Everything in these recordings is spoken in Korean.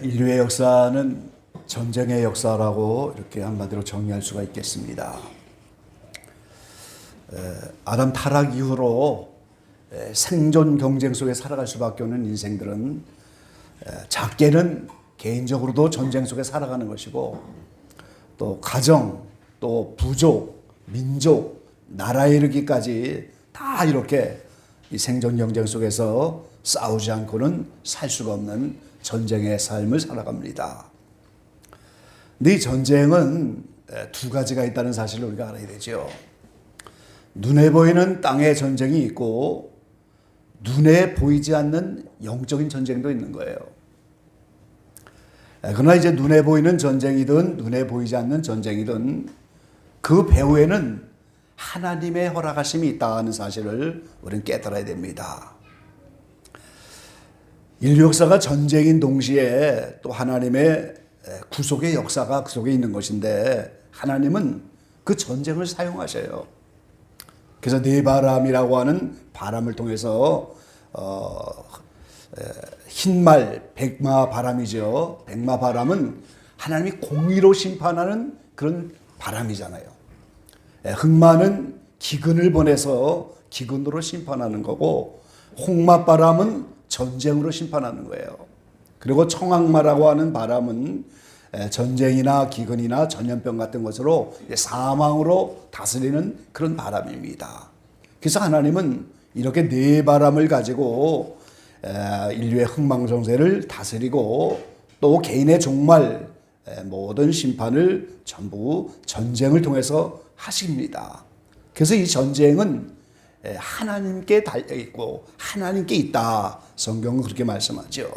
인류의 역사는 전쟁의 역사라고 이렇게 한마디로 정의할 수가 있겠습니다. 아담 타락 이후로 생존 경쟁 속에 살아갈 수밖에 없는 인생들은 작게는 개인적으로도 전쟁 속에 살아가는 것이고, 또 가정, 또 부족, 민족, 나라에 이르기까지 다 이렇게 이 생존 경쟁 속에서 싸우지 않고는 살 수가 없는 전쟁의 삶을 살아갑니다. 근데 이 전쟁은 두 가지가 있다는 사실을 우리가 알아야 되죠. 눈에 보이는 땅의 전쟁이 있고, 눈에 보이지 않는 영적인 전쟁도 있는 거예요. 그러나 이제 눈에 보이는 전쟁이든 눈에 보이지 않는 전쟁이든 그 배후에는 하나님의 허락하심이 있다는 사실을 우리는 깨달아야 됩니다. 인류 역사가 전쟁인 동시에 또 하나님의 구속의 역사가 그 속에 있는 것인데, 하나님은 그 전쟁을 사용하셔요. 그래서 네바람이라고 하는 바람을 통해서 흰말 백마 바람이죠. 백마 바람은 하나님이 공의로 심판하는 그런 바람이잖아요. 흑마는 기근을 보내서 기근으로 심판하는 거고, 홍마바람은 전쟁으로 심판하는 거예요. 그리고 청악마라고 하는 바람은 전쟁이나 기근이나 전염병 같은 것으로 사망으로 다스리는 그런 바람입니다. 그래서 하나님은 이렇게 네 바람을 가지고 인류의 흥망성쇠를 다스리고, 또 개인의 종말 모든 심판을 전부 전쟁을 통해서 하십니다. 그래서 이 전쟁은 하나님께 달려있고 하나님께 있다, 성경은 그렇게 말씀하죠.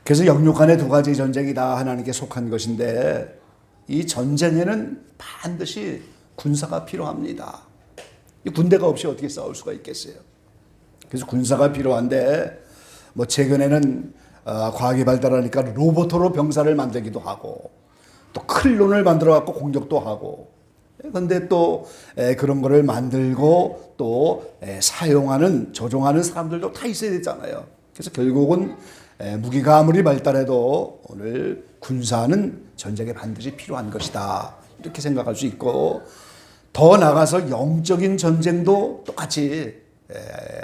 그래서 영육간의 두 가지 전쟁이 다 하나님께 속한 것인데, 이 전쟁에는 반드시 군사가 필요합니다. 이 군대가 없이 어떻게 싸울 수가 있겠어요. 그래서 군사가 필요한데, 뭐 최근에는 과학이 발달하니까 로봇으로 병사를 만들기도 하고, 또 클론을 만들어 갖고 공격도 하고, 그런데 또 그런 거를 만들고 또 사용하는, 조종하는 사람들도 다 있어야 되잖아요. 그래서 결국은 무기가 아무리 발달해도 오늘 군사는 전쟁에 반드시 필요한 것이다, 이렇게 생각할 수 있고, 더 나아가서 영적인 전쟁도 똑같이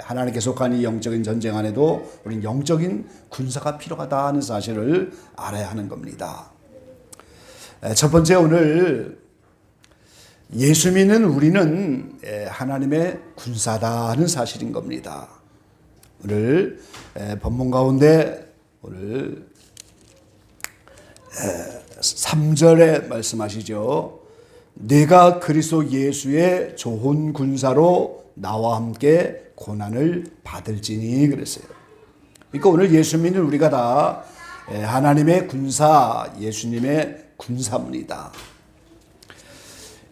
하나님께 속한 이 영적인 전쟁 안에도 우리는 영적인 군사가 필요하다 하는 사실을 알아야 하는 겁니다. 첫 번째, 오늘 예수 믿는 우리는 하나님의 군사다 하는 사실인 겁니다. 오늘 본문 가운데 오늘 3절에 말씀하시죠. 내가 그리스도 예수의 좋은 군사로 나와 함께 고난을 받을지니, 그랬어요. 그러니까 오늘 예수 믿는 우리가 다 하나님의 군사, 예수님의 군사입니다.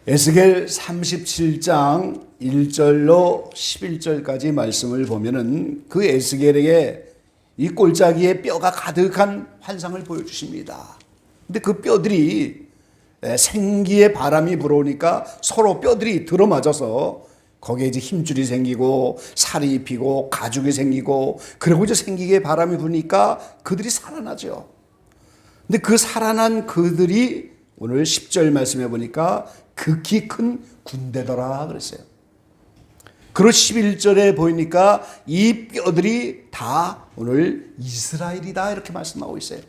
에스겔 37장 1절로 11절까지 말씀을 보면은 그 에스겔에게 이 꼴짜기에 뼈가 가득한 환상을 보여주십니다. 근데 그 뼈들이 생기의 바람이 불어오니까 서로 뼈들이 들어맞아서 거기에 이제 힘줄이 생기고 살이 피고 가죽이 생기고, 그리고 이제 생기게 바람이 부니까 그들이 살아나죠. 근데 그 살아난 그들이 오늘 10절 말씀해 보니까 극히 큰 군대더라 그랬어요. 그리고 11절에 보이니까 이 뼈들이 다 오늘 이스라엘이다, 이렇게 말씀하고 있어요.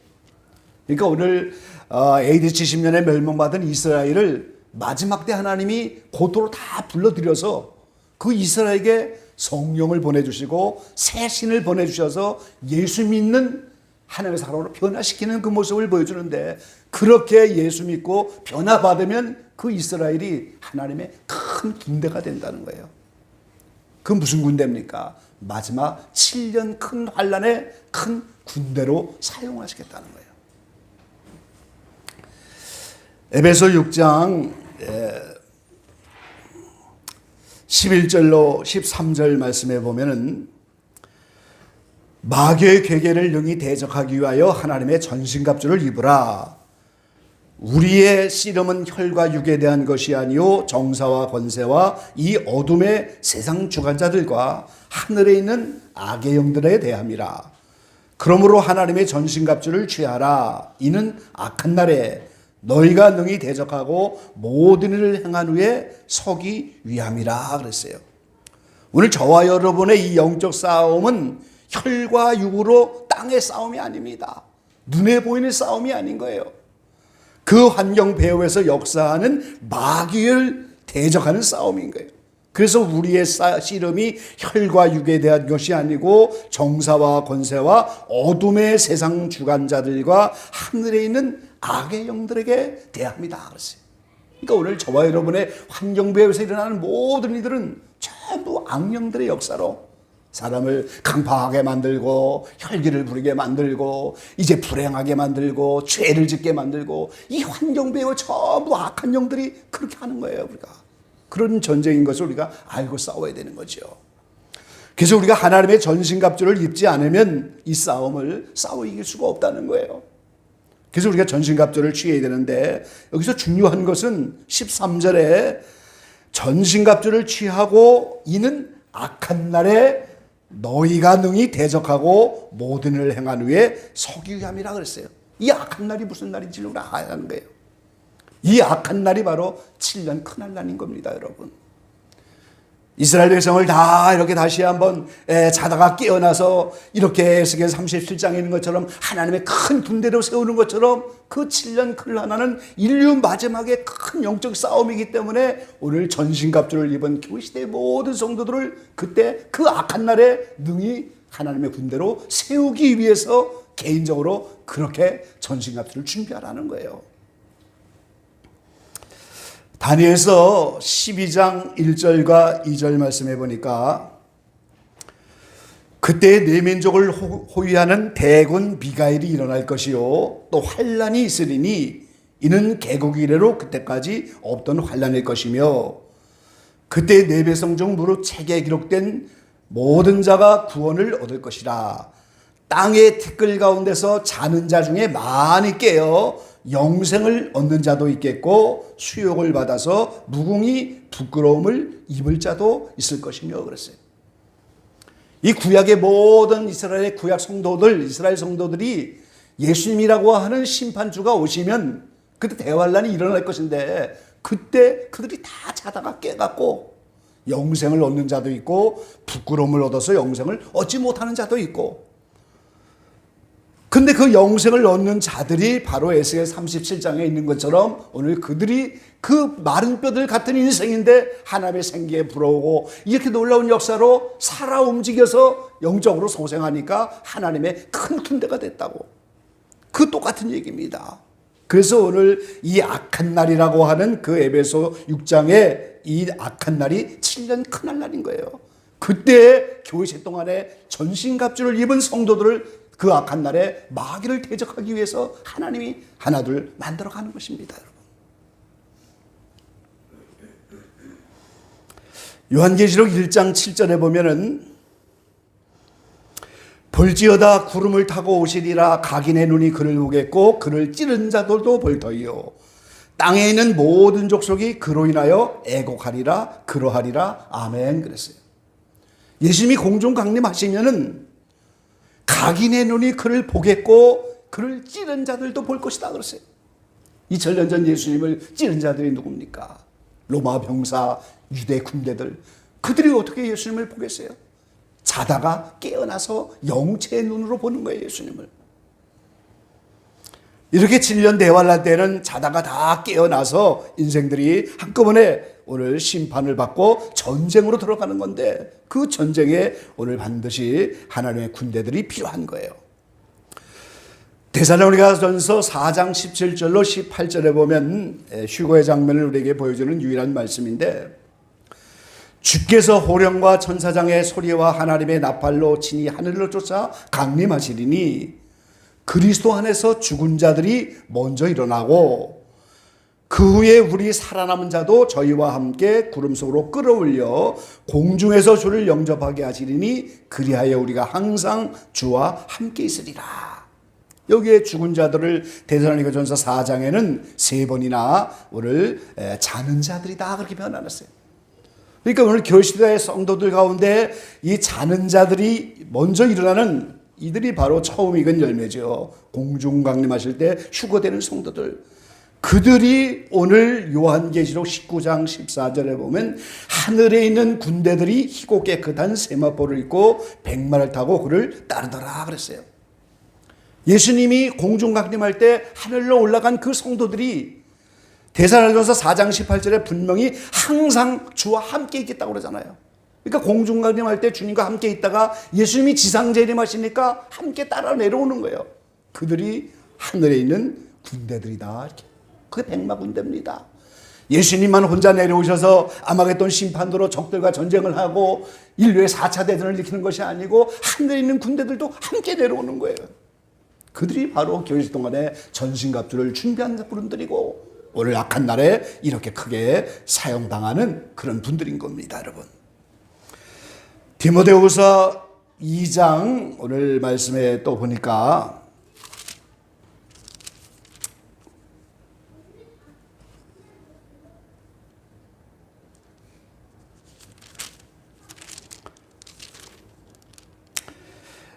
그러니까 오늘 AD 70년에 멸망받은 이스라엘을 마지막 때 하나님이 고토로 다 불러들여서 그 이스라엘에게 성령을 보내주시고 새 신을 보내주셔서 예수 믿는 하나님의 사람으로 변화시키는 그 모습을 보여주는데, 그렇게 예수 믿고 변화받으면 그 이스라엘이 하나님의 큰 군대가 된다는 거예요. 그 무슨 군대입니까? 마지막 7년 큰 환란의 큰 군대로 사용하시겠다는 거예요. 에베소 6장 11절로 13절 말씀에 보면은, 마귀의 괴계를 능히 대적하기 위하여 하나님의 전신갑주를 입으라. 우리의 씨름은 혈과 육에 대한 것이 아니요 정사와 권세와 이 어둠의 세상 주관자들과 하늘에 있는 악의 영들에 대함이라. 그러므로 하나님의 전신갑주를 취하라. 이는 악한 날에 너희가 능히 대적하고 모든 일을 행한 후에 서기 위함이라 그랬어요. 오늘 저와 여러분의 이 영적 싸움은 혈과 육으로 땅의 싸움이 아닙니다. 눈에 보이는 싸움이 아닌 거예요. 그 환경 배후에서 역사하는 마귀를 대적하는 싸움인 거예요. 그래서 우리의 씨름이 혈과 육에 대한 것이 아니고 정사와 권세와 어둠의 세상 주관자들과 하늘에 있는 악의 영들에게 대합니다 그랬어요. 그러니까 오늘 저와 여러분의 환경 배후에서 일어나는 모든 일들은 전부 악령들의 역사로 사람을 강팍하게 만들고 혈기를 부리게 만들고 이제 불행하게 만들고 죄를 짓게 만들고 이 환경 배후 전부 악한 영들이 그렇게 하는 거예요. 우리가 그런 전쟁인 것을 우리가 알고 싸워야 되는 거죠. 그래서 우리가 하나님의 전신갑주를 입지 않으면 이 싸움을 싸워 이길 수가 없다는 거예요. 그래서 우리가 전신갑주를 취해야 되는데 여기서 중요한 것은 13절에 전신갑주를 취하고 이는 악한 날에 너희가 능히 대적하고 모든 일을 행한 후에 서기 위함이라 그랬어요. 이 악한 날이 무슨 날인지를 우리가 알아야 하는 거예요. 이 악한 날이 바로 7년 큰날날인 겁니다, 여러분. 이스라엘 백성을 다 이렇게 다시 한번 자다가 깨어나서 이렇게 에스겔 37장에 있는 것처럼 하나님의 큰 군대로 세우는 것처럼 그 7년 큰날은 인류 마지막에 큰 영적 싸움이기 때문에 오늘 전신갑주를 입은 교시대의 모든 성도들을 그때 그 악한 날에 능히 하나님의 군대로 세우기 위해서 개인적으로 그렇게 전신갑주를 준비하라는 거예요. 다니엘서 12장 1절과 2절 말씀해 보니까 그때 네 민족을 호위하는 대군 미가엘이 일어날 것이요 또 환란이 있으리니 이는 개국 이래로 그때까지 없던 환란일 것이며 그때 네 백성 중 무릇 책에 기록된 모든 자가 구원을 얻을 것이라. 땅의 티끌 가운데서 자는 자 중에 많이 깨어 영생을 얻는 자도 있겠고 수욕을 받아서 무궁히 부끄러움을 입을 자도 있을 것이며 그랬어요. 이 구약의 모든 이스라엘의 구약 성도들, 이스라엘 성도들이 예수님이라고 하는 심판주가 오시면 그때 대환란이 일어날 것인데 그때 그들이 다 자다가 깨갖고 영생을 얻는 자도 있고 부끄러움을 얻어서 영생을 얻지 못하는 자도 있고, 근데 그 영생을 얻는 자들이 바로 에스겔 37장에 있는 것처럼 오늘 그들이 그 마른 뼈들 같은 인생인데 하나님의 생기에 불어오고 이렇게 놀라운 역사로 살아 움직여서 영적으로 소생하니까 하나님의 큰 군대가 됐다고. 그 똑같은 얘기입니다. 그래서 오늘 이 악한 날이라고 하는 그 에베소 6장에 이 악한 날이 7년 큰날 날인 거예요. 그때 교회 동안에 전신갑주를 입은 성도들을 그 악한 날에 마귀를 대적하기 위해서 하나님이 하나둘 만들어가는 것입니다. 요한계시록 1장 7절에 보면은 볼지어다 구름을 타고 오시리라. 각인의 눈이 그를 보겠고 그를 찌른 자들도 볼 터이요 땅에 있는 모든 족속이 그로 인하여 애곡하리라. 그러하리라. 아멘. 그랬어요. 예수님이 공중 강림하시면은 각인의 눈이 그를 보겠고 그를 찌른 자들도 볼 것이다 그랬어요. 2000년 전 예수님을 찌른 자들이 누굽니까? 로마 병사, 유대 군대들. 그들이 어떻게 예수님을 보겠어요? 자다가 깨어나서 영체의 눈으로 보는 거예요, 예수님을. 이렇게 7년 대환란 때는 자다가 다 깨어나서 인생들이 한꺼번에 오늘 심판을 받고 전쟁으로 들어가는 건데 그 전쟁에 오늘 반드시 하나님의 군대들이 필요한 거예요. 데살로니가전서 4장 17절로 18절에 보면 휴거의 장면을 우리에게 보여주는 유일한 말씀인데, 주께서 호령과 천사장의 소리와 하나님의 나팔로 친히 하늘로 쫓아 강림하시리니 그리스도 안에서 죽은 자들이 먼저 일어나고 그 후에 우리 살아남은 자도 저희와 함께 구름 속으로 끌어올려 공중에서 주를 영접하게 하시리니 그리하여 우리가 항상 주와 함께 있으리라. 여기에 죽은 자들을 데살로니가전서 4장에는 3번이나 오늘 자는 자들이다 그렇게 표현하셨어요. 그러니까 오늘 교시대의 성도들 가운데 이 자는 자들이 먼저 일어나는 이들이 바로 처음 익은 열매죠. 공중 강림하실 때 휴거되는 성도들. 그들이 오늘 요한계시록 19장 14절에 보면 하늘에 있는 군대들이 희고 깨끗한 세마포를 입고 백마를 타고 그를 따르더라 그랬어요. 예수님이 공중 강림할 때 하늘로 올라간 그 성도들이 데살로니가서 4장 18절에 분명히 항상 주와 함께 있겠다고 그러잖아요. 그러니까 공중 강림할 때 주님과 함께 있다가 예수님이 지상 재림하시니까 함께 따라 내려오는 거예요. 그들이 하늘에 있는 군대들이다. 이렇게. 그게 백마 군대입니다. 예수님만 혼자 내려오셔서 아마겟돈 심판도로 적들과 전쟁을 하고 인류의 4차 대전을 일으키는 것이 아니고 하늘에 있는 군대들도 함께 내려오는 거예요. 그들이 바로 교회 동안에 전신갑주를 준비한 분들이고 오늘 악한 날에 이렇게 크게 사용당하는 그런 분들인 겁니다, 여러분. 디모데후서 2장 오늘 말씀에 또 보니까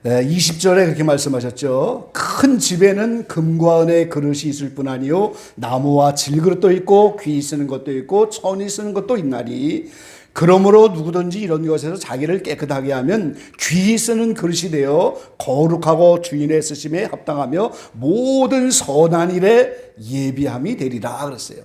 네, 20절에 그렇게 말씀하셨죠. 큰 집에는 금과 은의 그릇이 있을 뿐 아니요 나무와 질그릇도 있고 귀 쓰는 것도 있고 천이 쓰는 것도 있나니 그러므로 누구든지 이런 것에서 자기를 깨끗하게 하면 귀 쓰는 그릇이 되어 거룩하고 주인의 쓰심에 합당하며 모든 선한 일에 예비함이 되리라 그랬어요.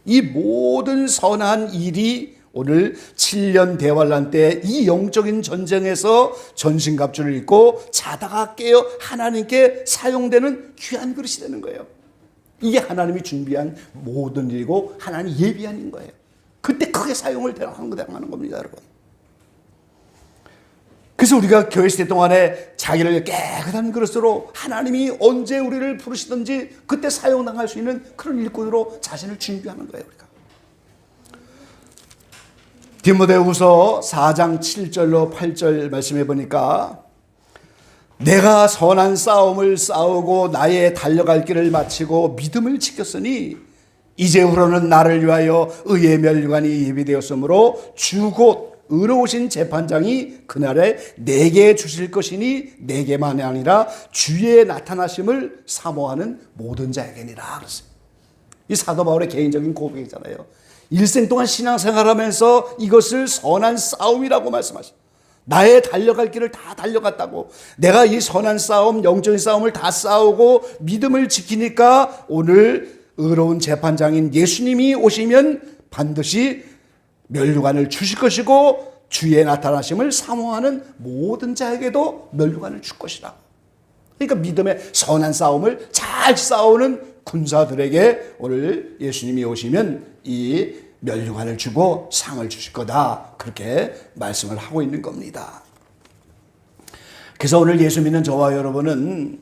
이 모든 선한 일이 오늘 7년 대환란 때 이 영적인 전쟁에서 전신갑주를 입고 자다가 깨어 하나님께 사용되는 귀한 그릇이 되는 거예요. 이게 하나님이 준비한 모든 일이고 하나님이 예비한 거예요. 그때 크게 사용을 당하는 겁니다, 여러분. 그래서 우리가 교회 시대 동안에 자기를 깨끗한 그릇으로 하나님이 언제 우리를 부르시든지 그때 사용당할 수 있는 그런 일꾼으로 자신을 준비하는 거예요, 우리가. 디모데후서 4장 7절로 8절 말씀해 보니까 내가 선한 싸움을 싸우고 나의 달려갈 길을 마치고 믿음을 지켰으니 이제후로는 나를 위하여 의의 면류관이 예비되었으므로 주 곧 의로우신 재판장이 그날에 내게 주실 것이니 내게만이 아니라 주의 나타나심을 사모하는 모든 자에게니라 그랬어요. 이 사도 바울의 개인적인 고백이잖아요. 일생 동안 신앙생활하면서 이것을 선한 싸움이라고 말씀하셨어요. 나의 달려갈 길을 다 달려갔다고. 내가 이 선한 싸움, 영적인 싸움을 다 싸우고 믿음을 지키니까 오늘 의로운 재판장인 예수님이 오시면 반드시 면류관을 주실 것이고 주의 나타나심을 사모하는 모든 자에게도 면류관을 줄 것이라고. 그러니까 믿음의 선한 싸움을 잘 싸우는 군사들에게 오늘 예수님이 오시면 이 면류관을 주고 상을 주실 거다. 그렇게 말씀을 하고 있는 겁니다. 그래서 오늘 예수 믿는 저와 여러분은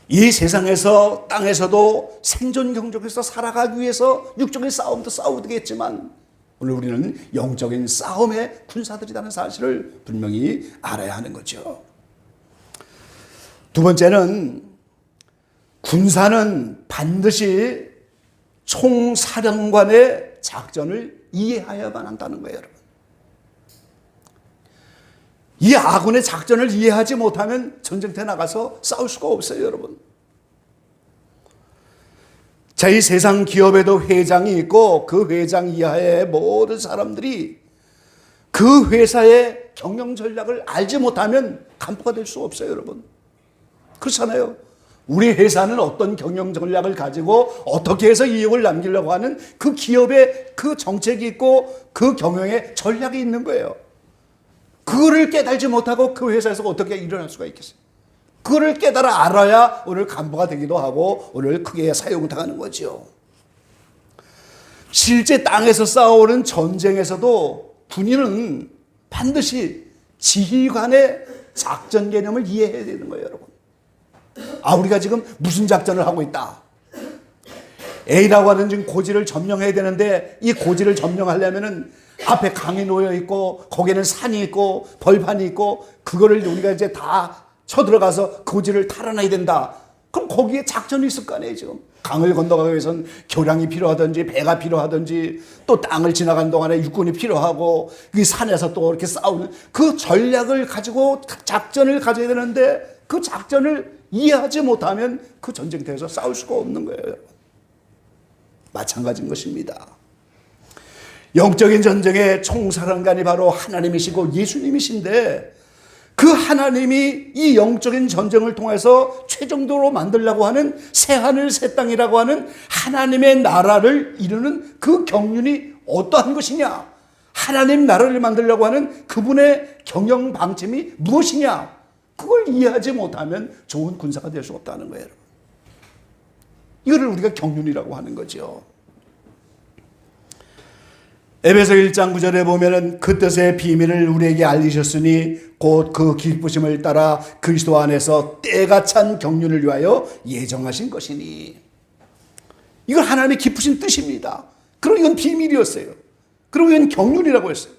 이 세상에서 땅에서도 생존 경쟁에서 살아가기 위해서 육적인 싸움도 싸우겠지만 오늘 우리는 영적인 싸움의 군사들이라는 사실을 분명히 알아야 하는 거죠. 두 번째는 군사는 반드시 총사령관의 작전을 이해해야만 한다는 거예요, 여러분. 이 아군의 작전을 이해하지 못하면 전쟁터에 나가서 싸울 수가 없어요, 여러분. 자, 이 세상 기업에도 회장이 있고 그 회장 이하의 모든 사람들이 그 회사의 경영 전략을 알지 못하면 간부가 될 수 없어요, 여러분. 그렇잖아요. 우리 회사는 어떤 경영 전략을 가지고 어떻게 해서 이익을 남기려고 하는 그 기업의 그 정책이 있고 그 경영의 전략이 있는 거예요. 그거를 깨달지 못하고 그 회사에서 어떻게 일어날 수가 있겠어요? 그거를 깨달아 알아야 오늘 간부가 되기도 하고 오늘 크게 사용당하는 거죠. 실제 땅에서 싸우는 전쟁에서도 군인은 반드시 지휘관의 작전 개념을 이해해야 되는 거예요, 여러분. 아, 우리가 지금 무슨 작전을 하고 있다. A라고 하는 지금 고지를 점령해야 되는데 이 고지를 점령하려면은 앞에 강이 놓여 있고 거기에는 산이 있고 벌판이 있고 그거를 우리가 이제 다 쳐들어가서 고지를 탈환해야 된다. 그럼 거기에 작전이 있을 거 아니에요. 지금 강을 건너가기 위해서는 교량이 필요하든지 배가 필요하든지 또 땅을 지나가는 동안에 육군이 필요하고 그 산에서 또 이렇게 싸우는 그 전략을 가지고 작전을 가져야 되는데 그 작전을 이해하지 못하면 그 전쟁터에서 싸울 수가 없는 거예요. 마찬가지인 것입니다. 영적인 전쟁의 총사령관이 바로 하나님이시고 예수님이신데 그 하나님이 이 영적인 전쟁을 통해서 최종적으로 만들려고 하는 새하늘 새 땅이라고 하는 하나님의 나라를 이루는 그 경륜이 어떠한 것이냐, 하나님 나라를 만들려고 하는 그분의 경영 방침이 무엇이냐, 그걸 이해하지 못하면 좋은 군사가 될 수 없다는 거예요. 이거를 우리가 경륜이라고 하는 거죠. 에베소 1장 9절에 보면은 그 뜻의 비밀을 우리에게 알리셨으니 곧 그 기쁘심을 따라 그리스도 안에서 때가 찬 경륜을 위하여 예정하신 것이니. 이건 하나님의 기쁘신 뜻입니다. 그리고 이건 비밀이었어요. 그리고 이건 경륜이라고 했어요.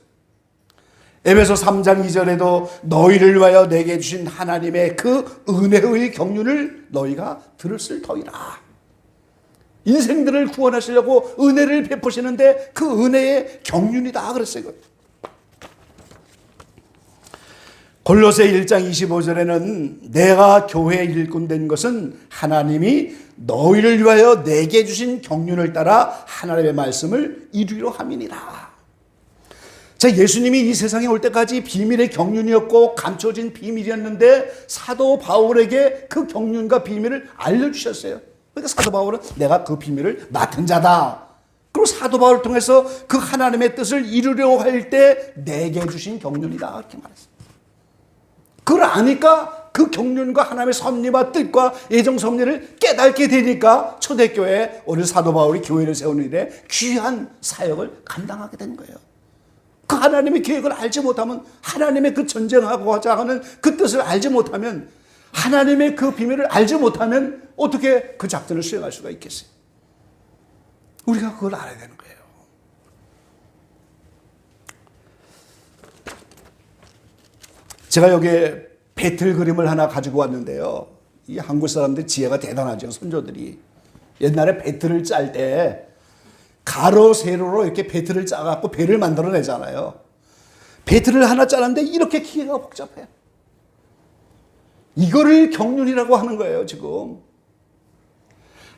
에베소 3장 2절에도 너희를 위하여 내게 주신 하나님의 그 은혜의 경륜을 너희가 들었을 터이라. 인생들을 구원하시려고 은혜를 베푸시는데 그 은혜의 경륜이다 그랬어요. 골로새 1장 25절에는 내가 교회의 일꾼 된 것은 하나님이 너희를 위하여 내게 주신 경륜을 따라 하나님의 말씀을 이루려 함이니라. 자, 예수님이 이 세상에 올 때까지 비밀의 경륜이었고 감춰진 비밀이었는데 사도 바울에게 그 경륜과 비밀을 알려주셨어요. 그러니까 사도 바울은 내가 그 비밀을 맡은 자다. 그리고 사도 바울을 통해서 그 하나님의 뜻을 이루려고 할 때 내게 주신 경륜이다 이렇게 말했어요. 그걸 아니까 그 경륜과 하나님의 섭리와 뜻과 예정 섭리를 깨닫게 되니까 초대교회에 오늘 사도 바울이 교회를 세우는 일에 귀한 사역을 감당하게 된 거예요. 그 하나님의 계획을 알지 못하면, 하나님의 그 전쟁하고자 하는 그 뜻을 알지 못하면, 하나님의 그 비밀을 알지 못하면 어떻게 그 작전을 수행할 수가 있겠어요? 우리가 그걸 알아야 되는 거예요. 제가 여기에 배틀 그림을 하나 가지고 왔는데요. 이 한국 사람들 지혜가 대단하죠. 선조들이. 옛날에 배틀을 짤 때 가로 세로로 이렇게 배틀을 짜갖고 배를 만들어내잖아요. 배틀을 하나 짜는데 이렇게 기계가 복잡해요. 이거를 경륜이라고 하는 거예요, 지금.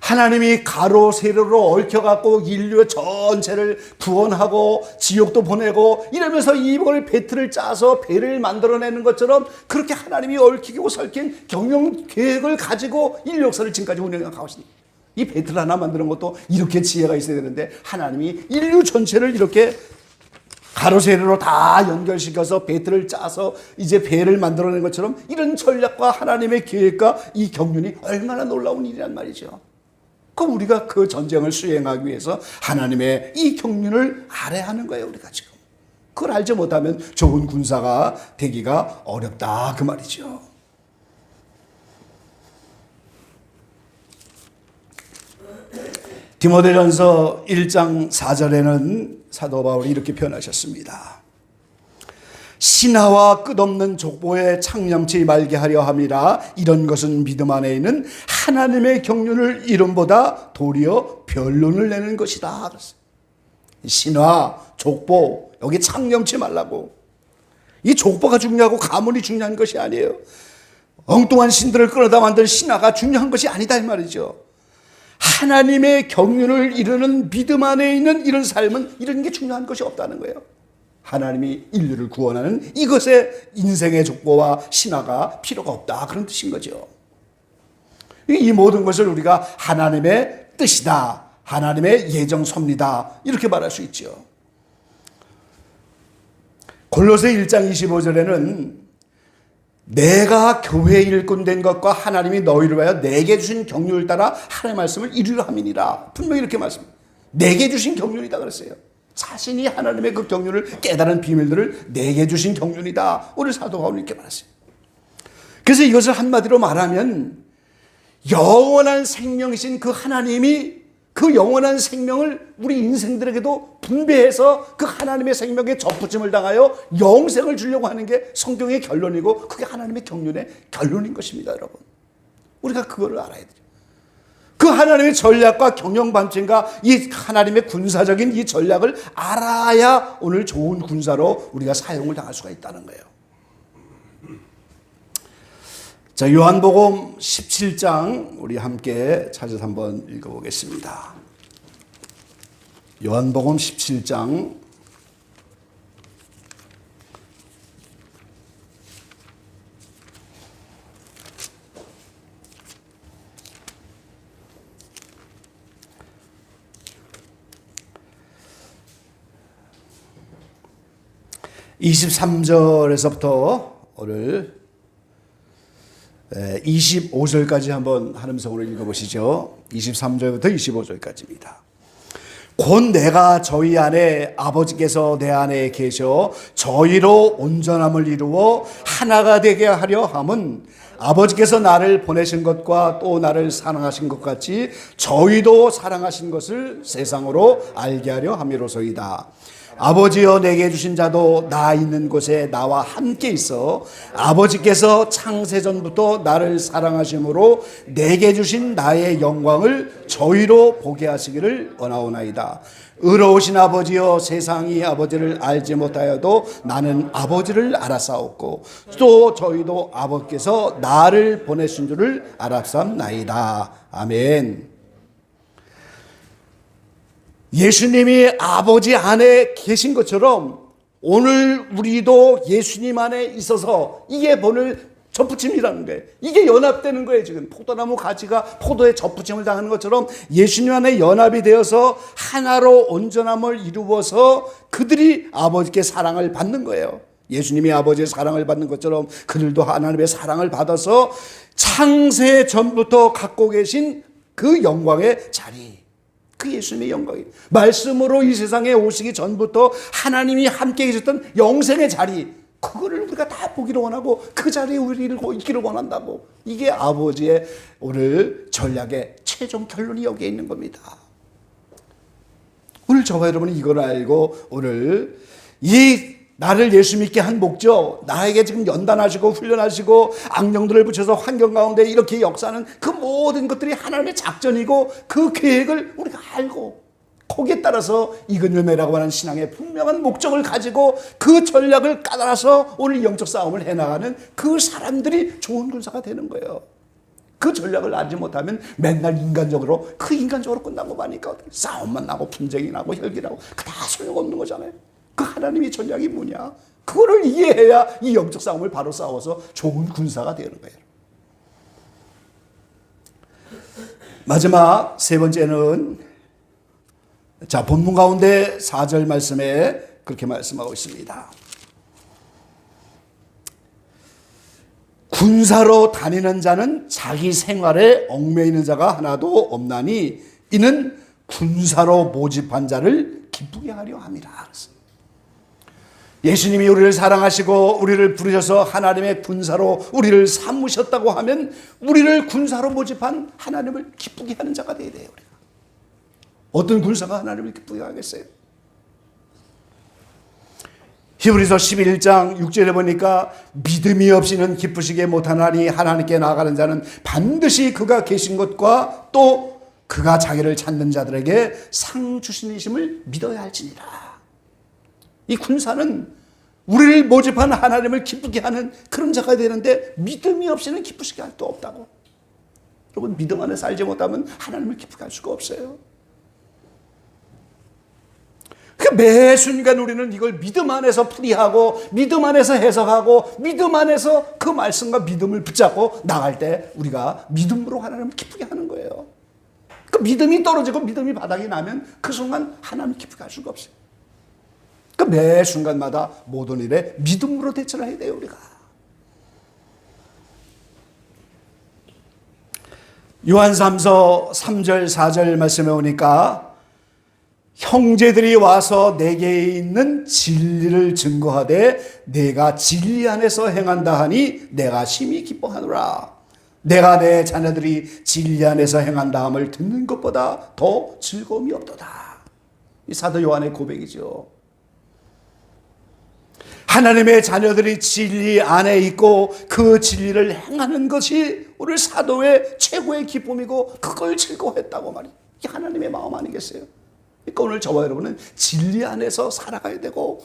하나님이 가로 세로로 얽혀갖고 인류 전체를 구원하고 지옥도 보내고 이러면서 이걸 배틀을 짜서 배를 만들어내는 것처럼 그렇게 하나님이 얽히고 설킨 경영 계획을 가지고 인류 역사를 지금까지 운영하고 있습니다. 이 배틀 하나 만드는 것도 이렇게 지혜가 있어야 되는데 하나님이 인류 전체를 이렇게 가로 세로로 다 연결시켜서 배틀을 짜서 이제 배를 만들어낸 것처럼 이런 전략과 하나님의 계획과 이 경륜이 얼마나 놀라운 일이란 말이죠. 그럼 우리가 그 전쟁을 수행하기 위해서 하나님의 이 경륜을 알아야 하는 거예요, 우리가 지금. 그걸 알지 못하면 좋은 군사가 되기가 어렵다 그 말이죠. 디모데전서 1장 4절에는 사도 바울이 이렇게 표현하셨습니다. 신하와 끝없는 족보에 창념치 말게 하려 함이라. 이런 것은 믿음 안에 있는 하나님의 경륜을 이름보다 도리어 변론을 내는 것이다. 신하, 족보, 여기 창념치 말라고. 이 족보가 중요하고 가문이 중요한 것이 아니에요. 엉뚱한 신들을 끌어다 만든 신하가 중요한 것이 아니다 이 말이죠. 하나님의 경륜을 이루는 믿음 안에 있는 이런 삶은 이런 게 중요한 것이 없다는 거예요. 하나님이 인류를 구원하는 이것에 인생의 족보와 신화가 필요가 없다 그런 뜻인 거죠. 이 모든 것을 우리가 하나님의 뜻이다, 하나님의 예정 섭리다 이렇게 말할 수 있죠. 골로새 1장 25절에는 내가 교회 일꾼 된 것과 하나님이 너희를 위하여 내게 주신 경륜을 따라 하나님의 말씀을 이루려 함이니라. 분명히 이렇게 말씀합니다. 내게 주신 경륜이다 그랬어요. 자신이 하나님의 그 경륜을 깨달은 비밀들을 내게 주신 경륜이다. 오늘 사도 바울이 이렇게 말했어요. 그래서 이것을 한마디로 말하면 영원한 생명이신 그 하나님이 그 영원한 생명을 우리 인생들에게도 분배해서 그 하나님의 생명에 접붙임을 당하여 영생을 주려고 하는 게 성경의 결론이고 그게 하나님의 경륜의 결론인 것입니다, 여러분. 우리가 그거를 알아야 돼요. 그 하나님의 전략과 경영방침과 이 하나님의 군사적인 이 전략을 알아야 오늘 좋은 군사로 우리가 사용을 당할 수가 있다는 거예요. 자, 요한복음 17장 우리 함께 찾아서 한번 읽어보겠습니다. 요한복음 17장 23절에서부터 오늘 25절까지 한번 한 음성으로 읽어보시죠. 23절부터 25절까지입니다. 곧 내가 저희 안에 아버지께서 내 안에 계셔 저희로 온전함을 이루어 하나가 되게 하려 함은 아버지께서 나를 보내신 것과 또 나를 사랑하신 것 같이 저희도 사랑하신 것을 세상으로 알게 하려 함이로소이다. 아버지여 내게 주신 자도 나 있는 곳에 나와 함께 있어 아버지께서 창세전부터 나를 사랑하심으로 내게 주신 나의 영광을 저희로 보게 하시기를 원하오나이다. 의로우신 아버지여 세상이 아버지를 알지 못하여도 나는 아버지를 알았사옵고 또 저희도 아버지께서 나를 보내신 줄을 알았사옵나이다. 아멘. 예수님이 아버지 안에 계신 것처럼 오늘 우리도 예수님 안에 있어서 이게 오늘 접붙임이라는 거예요. 이게 연합되는 거예요. 지금 포도나무 가지가 포도에 접붙임을 당하는 것처럼 예수님 안에 연합이 되어서 하나로 온전함을 이루어서 그들이 아버지께 사랑을 받는 거예요. 예수님이 아버지의 사랑을 받는 것처럼 그들도 하나님의 사랑을 받아서 창세 전부터 갖고 계신 그 영광의 자리, 그 예수님의 영광이 말씀으로 이 세상에 오시기 전부터 하나님이 함께 계셨던 영생의 자리, 그거를 우리가 다 보기를 원하고 그 자리에 우리를 있기를 원한다고. 이게 아버지의 오늘 전략의 최종 결론이 여기에 있는 겁니다. 오늘 저와 여러분은 이걸 알고 오늘 이 나를 예수 믿게 한 목적, 나에게 지금 연단하시고 훈련하시고 악령들을 붙여서 환경 가운데 이렇게 역사하는 그 모든 것들이 하나님의 작전이고 그 계획을 우리가 알고 거기에 따라서 익은 열매라고 하는 신앙의 분명한 목적을 가지고 그 전략을 까달아서 오늘 영적 싸움을 해나가는 그 사람들이 좋은 군사가 되는 거예요. 그 전략을 알지 못하면 맨날 인간적으로 끝나고 마니까 싸움만 나고 분쟁이 나고 혈기 나고 다 소용없는 거잖아요. 그 하나님의 전략이 뭐냐? 그거를 이해해야 이 영적 싸움을 바로 싸워서 좋은 군사가 되는 거예요. 마지막 세 번째는 자, 본문 가운데 4절 말씀에 그렇게 말씀하고 있습니다. 군사로 다니는 자는 자기 생활에 얽매이는 자가 하나도 없나니 이는 군사로 모집한 자를 기쁘게 하려 함이라. 예수님이 우리를 사랑하시고 우리를 부르셔서 하나님의 군사로 우리를 삼으셨다고 하면 우리를 군사로 모집한 하나님을 기쁘게 하는 자가 되어야 돼요. 우리가. 어떤 군사가 하나님을 기쁘게 하겠어요? 히브리서 11장 6절에 보니까 믿음이 없이는 기쁘시게 못하나니 하나님께 나아가는 자는 반드시 그가 계신 것과 또 그가 자기를 찾는 자들에게 상 주시니심을 믿어야 할지니라. 이 군사는 우리를 모집한 하나님을 기쁘게 하는 그런 자가 되는데 믿음이 없이는 기쁘시게 할 수 없다고. 여러분, 믿음 안에 살지 못하면 하나님을 기쁘게 할 수가 없어요. 매 순간 우리는 이걸 믿음 안에서 풀이하고 믿음 안에서 해석하고 믿음 안에서 그 말씀과 믿음을 붙잡고 나갈 때 우리가 믿음으로 하나님을 기쁘게 하는 거예요. 그 믿음이 떨어지고 믿음이 바닥이 나면 그 순간 하나님을 기쁘게 할 수가 없어요. 그 매 순간마다 모든 일에 믿음으로 대처를 해야 돼요, 우리가. 요한3서 3절 4절 말씀에 오니까 형제들이 와서 내게 있는 진리를 증거하되 내가 진리 안에서 행한다 하니 내가 심히 기뻐하노라. 내가 내 자녀들이 진리 안에서 행한다 함을 듣는 것보다 더 즐거움이 없도다. 이 사도 요한의 고백이죠. 하나님의 자녀들이 진리 안에 있고 그 진리를 행하는 것이 오늘 사도의 최고의 기쁨이고 그걸 즐거워했다고 말이에요. 이게 하나님의 마음 아니겠어요? 그러니까 오늘 저와 여러분은 진리 안에서 살아가야 되고,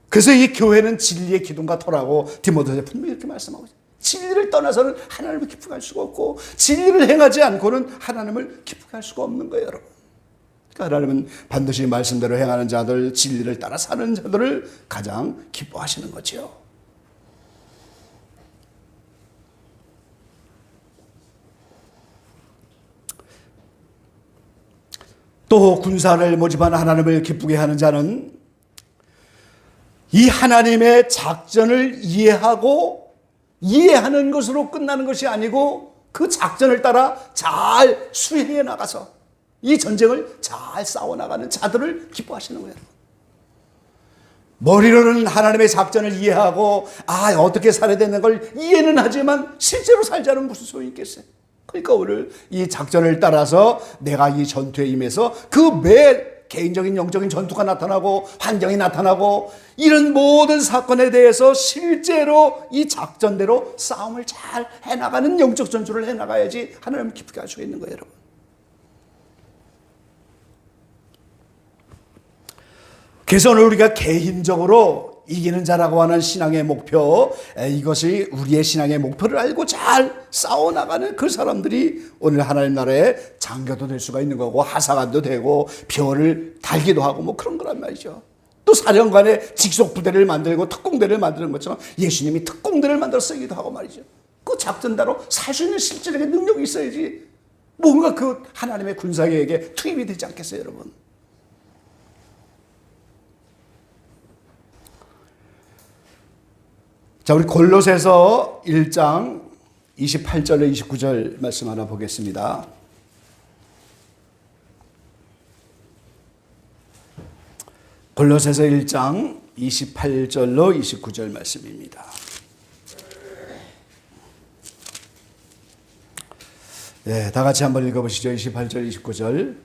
그래서 이 교회는 진리의 기둥과 터라고 디모데후서에 분명히 이렇게 말씀하고 있어요. 진리를 떠나서는 하나님을 기쁘게 할 수가 없고, 진리를 행하지 않고는 하나님을 기쁘게 할 수가 없는 거예요, 여러분. 그러니까 하나님은 반드시 말씀대로 행하는 자들, 진리를 따라 사는 자들을 가장 기뻐하시는 거죠. 또 군사를 모집한 하나님을 기쁘게 하는 자는 이 하나님의 작전을 이해하는 것으로 끝나는 것이 아니고 그 작전을 따라 잘 수행해 나가서 이 전쟁을 잘 싸워나가는 자들을 기뻐하시는 거예요. 머리로는 하나님의 작전을 이해하고 어떻게 살아야 되는 걸 이해는 하지만 실제로 살자는 무슨 소용이 있겠어요? 그러니까 오늘 이 작전을 따라서 내가 이 전투에 임해서 그 매 개인적인 영적인 전투가 나타나고 환경이 나타나고 이런 모든 사건에 대해서 실제로 이 작전대로 싸움을 잘 해나가는 영적 전투를 해나가야지 하나님을 기쁘게 할 수가 있는 거예요, 여러분. 그래서 오늘 우리가 개인적으로 이기는 자라고 하는 신앙의 목표, 이것이 우리의 신앙의 목표를 알고 잘 싸워나가는 그 사람들이 오늘 하나님 나라의 장교도 될 수가 있는 거고, 하사관도 되고 별을 달기도 하고 뭐 그런 거란 말이죠. 또 사령관의 직속 부대를 만들고 특공대를 만드는 것처럼 예수님이 특공대를 만들어 쓰기도 하고 말이죠. 그 작전대로 살 수 있는 실질적인 능력이 있어야지 뭔가 그 하나님의 군사계획에 투입이 되지 않겠어요, 여러분. 자, 우리 골로새서 1장 28절로 29절 말씀 하나 보겠습니다. 골로새서 1장 28절로 29절 말씀입니다. 네, 다 같이 한번 읽어보시죠. 28절, 29절.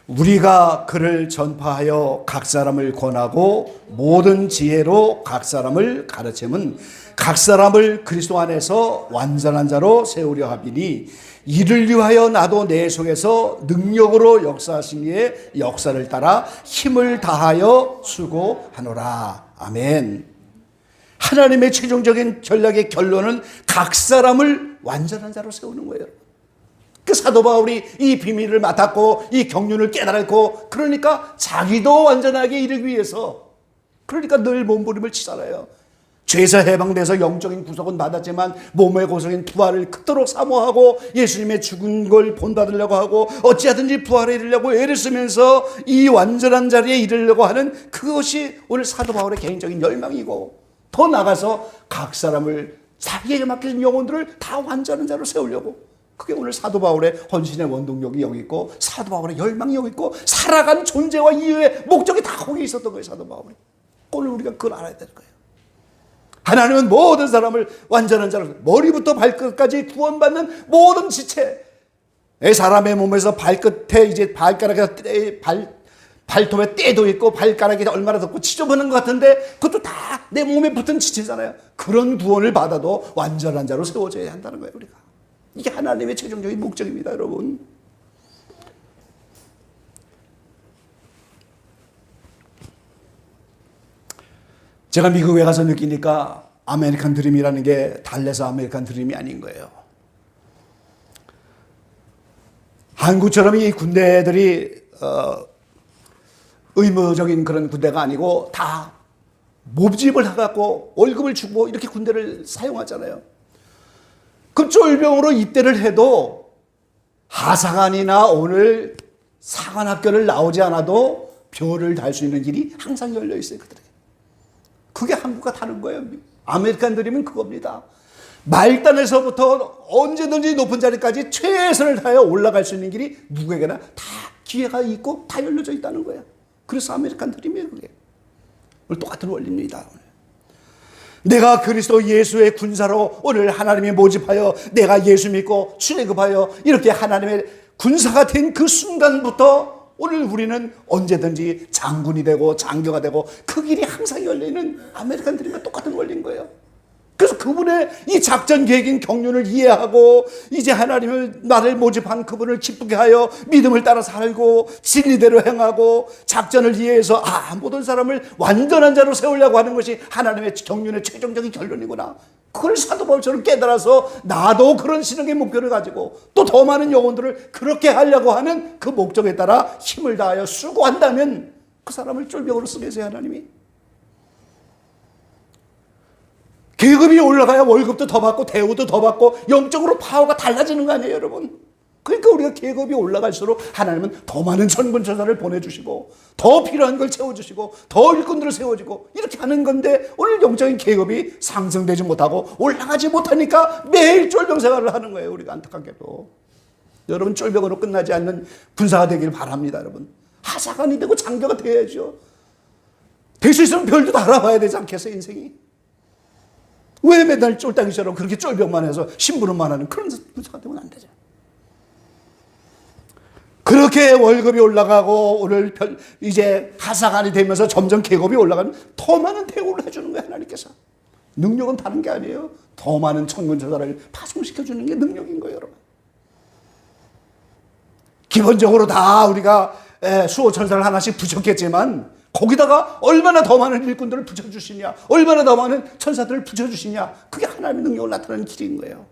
우리가 그를 전파하여 각 사람을 권하고 모든 지혜로 각 사람을 가르침은 각 사람을 그리스도 안에서 완전한 자로 세우려 하비니, 이를 위하여 나도 내 속에서 능력으로 역사하신 이의 역사를 따라 힘을 다하여 수고하노라. 아멘. 하나님의 최종적인 전략의 결론은 각 사람을 완전한 자로 세우는 거예요. 그 사도 바울이 이 비밀을 맡았고 이 경륜을 깨달았고, 그러니까 자기도 완전하게 이르기 위해서, 그러니까 늘 몸부림을 치잖아요. 죄에서 해방돼서 영적인 구속은 받았지만 몸의 고속인 부활을 그토록 사모하고 예수님의 죽은 걸 본받으려고 하고 어찌하든지 부활에 이르려고 애를 쓰면서 이 완전한 자리에 이르려고 하는 그것이 오늘 사도 바울의 개인적인 열망이고, 더 나아가서 각 사람을 자기에게 맡긴 영혼들을 다 완전한 자로 세우려고, 그게 오늘 사도 바울의 헌신의 원동력이 여기 있고 사도 바울의 열망이 여기 있고 살아간 존재와 이유의 목적이 다 거기에 있었던 거예요, 사도 바울이. 오늘 우리가 그걸 알아야 되는 거예요. 하나님은 모든 사람을 완전한 자로, 머리부터 발끝까지 구원받는 모든 지체, 사람의 몸에서 발끝에 이제 발톱에 때도 있고 발가락이 얼마나 덥고 지저분한 것 같은데 그것도 다 내 몸에 붙은 지체잖아요. 그런 구원을 받아도 완전한 자로 세워져야 한다는 거예요, 우리가. 이게 하나님의 최종적인 목적입니다, 여러분. 제가 미국에 가서 느끼니까 아메리칸 드림이라는 게 달래서 아메리칸 드림이 아닌 거예요. 한국처럼 이 군대들이 의무적인 그런 군대가 아니고 다 모집을 해갖고 월급을 주고 이렇게 군대를 사용하잖아요. 그 쫄병으로 입대를 해도 하사관이나 오늘 사관학교를 나오지 않아도 별을 달 수 있는 길이 항상 열려 있어요, 그들에게. 그게 한국과 다른 거예요. 아메리칸 드림은 그겁니다. 말단에서부터 언제든지 높은 자리까지 최선을 다해 올라갈 수 있는 길이 누구에게나 다 기회가 있고 다 열려져 있다는 거예요. 그래서 아메리칸 드림이에요, 그게. 오늘 똑같은 원리입니다. 내가 그리스도 예수의 군사로 오늘 하나님이 모집하여 내가 예수 믿고 출애굽하여 이렇게 하나님의 군사가 된 그 순간부터 오늘 우리는 언제든지 장군이 되고 장교가 되고 그 길이 항상 열리는 아메리칸 드림과 똑같은 원리인 거예요. 그래서 그분의 이 작전 계획인 경륜을 이해하고 이제 하나님을 나를 모집한 그분을 기쁘게 하여 믿음을 따라 살고 진리대로 행하고 작전을 이해해서 모든 사람을 완전한 자로 세우려고 하는 것이 하나님의 경륜의 최종적인 결론이구나. 그걸 사도 바울처럼 깨달아서 나도 그런 신앙의 목표를 가지고 또 더 많은 영혼들을 그렇게 하려고 하는 그 목적에 따라 힘을 다하여 수고한다면 그 사람을 쫄병으로 쓰겠어요, 하나님이. 계급이 올라가야 월급도 더 받고 대우도 더 받고 영적으로 파워가 달라지는 거 아니에요, 여러분? 그러니까 우리가 계급이 올라갈수록 하나님은 더 많은 천군천사를 보내주시고 더 필요한 걸 채워주시고 더 일꾼들을 세워주고 이렇게 하는 건데 오늘 영적인 계급이 상승되지 못하고 올라가지 못하니까 매일 쫄병 생활을 하는 거예요, 우리가 안타깝게도. 여러분, 쫄병으로 끝나지 않는 군사가 되길 바랍니다, 여러분. 하사관이 되고 장교가 되어야죠. 될 수 있으면 별도 다 알아봐야 되지 않겠어요, 인생이? 왜 맨날 쫄딱이처럼 그렇게 쫄병만 해서 심부름만 하는 그런 군사가 되면 안 되죠. 그렇게 월급이 올라가고 오늘 이제 하사관이 되면서 점점 계급이 올라가면 더 많은 대우를 해주는 거예요, 하나님께서. 능력은 다른 게 아니에요. 더 많은 천군천사를 파송시켜주는 게 능력인 거예요, 여러분. 기본적으로 다 우리가 수호천사를 하나씩 붙였겠지만 거기다가 얼마나 더 많은 일꾼들을 붙여주시냐, 얼마나 더 많은 천사들을 붙여주시냐, 그게 하나님의 능력을 나타내는 길인 거예요.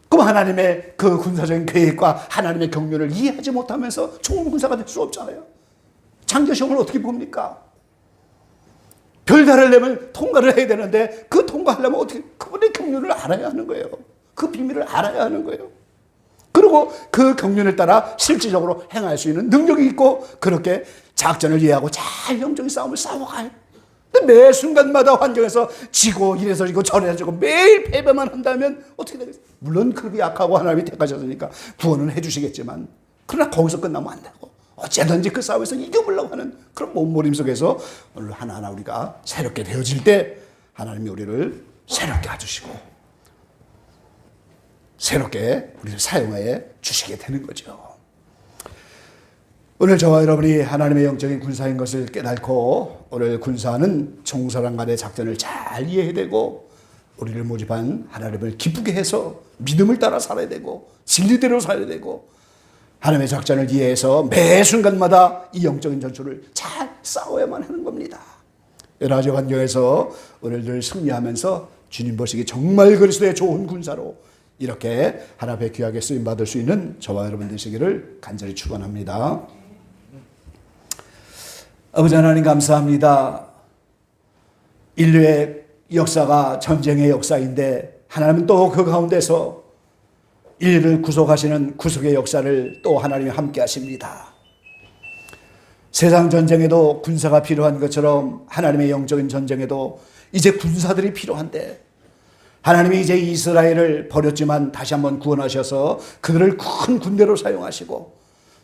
그럼 하나님의 그 군사적인 계획과 하나님의 경륜을 이해하지 못하면서 좋은 군사가 될 수 없잖아요. 장교시험을 어떻게 봅니까? 별다를 내면 통과를 해야 되는데 그 통과하려면 어떻게 그분의 경륜을 알아야 하는 거예요. 그 비밀을 알아야 하는 거예요. 그리고 그 경륜을 따라 실질적으로 행할 수 있는 능력이 있고 그렇게 작전을 이해하고 잘 영적인 싸움을 싸워가요. 근데 매 순간마다 환경에서 지고 이래서 지고 저래서 지고 매일 패배만 한다면 어떻게 되겠어요? 물론 그렇게 약하고 하나님이 택하셨으니까 구원은 해주시겠지만 그러나 거기서 끝나면 안 되고 어쨌든지 그 싸움에서 이겨보려고 하는 그런 몸부림 속에서 오늘 하나하나 우리가 새롭게 되어질 때 하나님이 우리를 새롭게 해주시고 새롭게 우리를 사용해 주시게 되는 거죠. 오늘 저와 여러분이 하나님의 영적인 군사인 것을 깨닫고 오늘 군사는 총사람 간의 작전을 잘 이해해야 되고 우리를 모집한 하나님을 기쁘게 해서 믿음을 따라 살아야 되고 진리대로 살아야 되고 하나님의 작전을 이해해서 매 순간마다 이 영적인 전투를 잘 싸워야만 하는 겁니다. 여러 가지 환경에서 오늘들 승리하면서 주님 보시기 정말 그리스도의 좋은 군사로 이렇게 하나님의 귀하게 쓰임받을 수 있는 저와 여러분 되시기를 간절히 축원합니다. 아버지 하나님 감사합니다. 인류의 역사가 전쟁의 역사인데 하나님은 또 그 가운데서 인류를 구속하시는 구속의 역사를 또 하나님이 함께 하십니다. 세상 전쟁에도 군사가 필요한 것처럼 하나님의 영적인 전쟁에도 이제 군사들이 필요한데 하나님이 이제 이스라엘을 버렸지만 다시 한번 구원하셔서 그들을 큰 군대로 사용하시고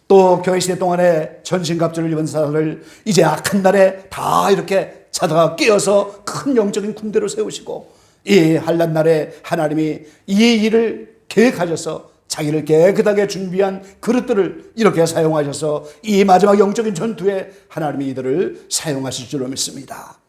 또 교회 시대 동안에 전신갑주를 입은 사람을 이제 악한 날에 다 이렇게 자다가 깨어서 큰 영적인 군대로 세우시고 이 한란 날에 하나님이 이 일을 계획하셔서 자기를 깨끗하게 준비한 그릇들을 이렇게 사용하셔서 이 마지막 영적인 전투에 하나님이 이들을 사용하실 줄로 믿습니다.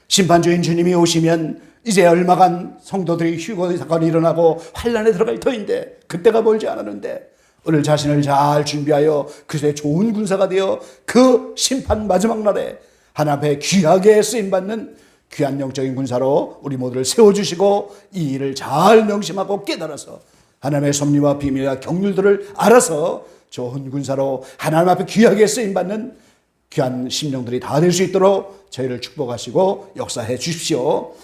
심판주인 주님이 오시면 이제 얼마간 성도들이 휴거 사건이 일어나고 환란에 들어갈 터인데 그때가 멀지 않았는데 오늘 자신을 잘 준비하여 그새 좋은 군사가 되어 그 심판 마지막 날에 하나님의 귀하게 쓰임받는 귀한 영적인 군사로 우리 모두를 세워주시고 이 일을 잘 명심하고 깨달아서 하나님의 섭리와 비밀과 경륜들을 알아서 좋은 군사로 하나님 앞에 귀하게 쓰임받는 귀한 심령들이 다 될 수 있도록 저희를 축복하시고 역사해 주십시오.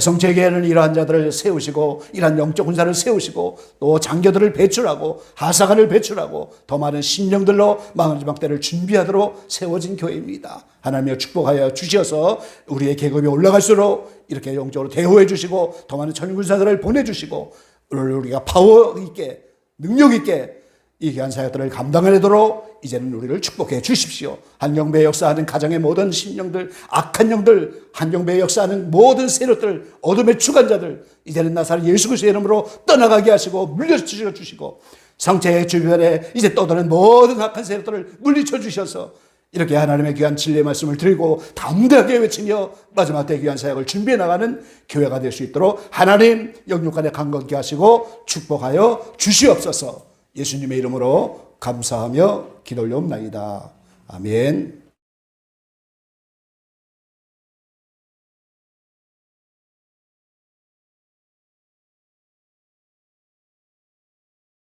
성체계에는 이러한 자들을 세우시고 이러한 영적 군사를 세우시고 또 장교들을 배출하고 하사관을 배출하고 더 많은 심령들로 마지막 때를 준비하도록 세워진 교회입니다. 하나님여 축복하여 주셔서 우리의 계급이 올라갈수록 이렇게 영적으로 대우해 주시고 더 많은 전군사들을 보내주시고 오늘 우리가 파워 있게 능력 있게 이 귀한 사역들을 감당하도록 이제는 우리를 축복해 주십시오. 한경배에 역사하는 가정의 모든 심령들, 악한 영들, 한경배에 역사하는 모든 세력들, 어둠의 주관자들, 이제는 나사렛 예수 그리스도의 이름으로 떠나가게 하시고 물려주시고 성체 주변에 이제 떠도는 모든 악한 세력들을 물리쳐 주셔서 이렇게 하나님의 귀한 진리의 말씀을 드리고 담대하게 외치며 마지막 때 귀한 사역을 준비해 나가는 교회가 될 수 있도록 하나님 영육간에 강건케 하시고 축복하여 주시옵소서. 예수님의 이름으로 감사하며 기도 올려옵나이다. 아멘.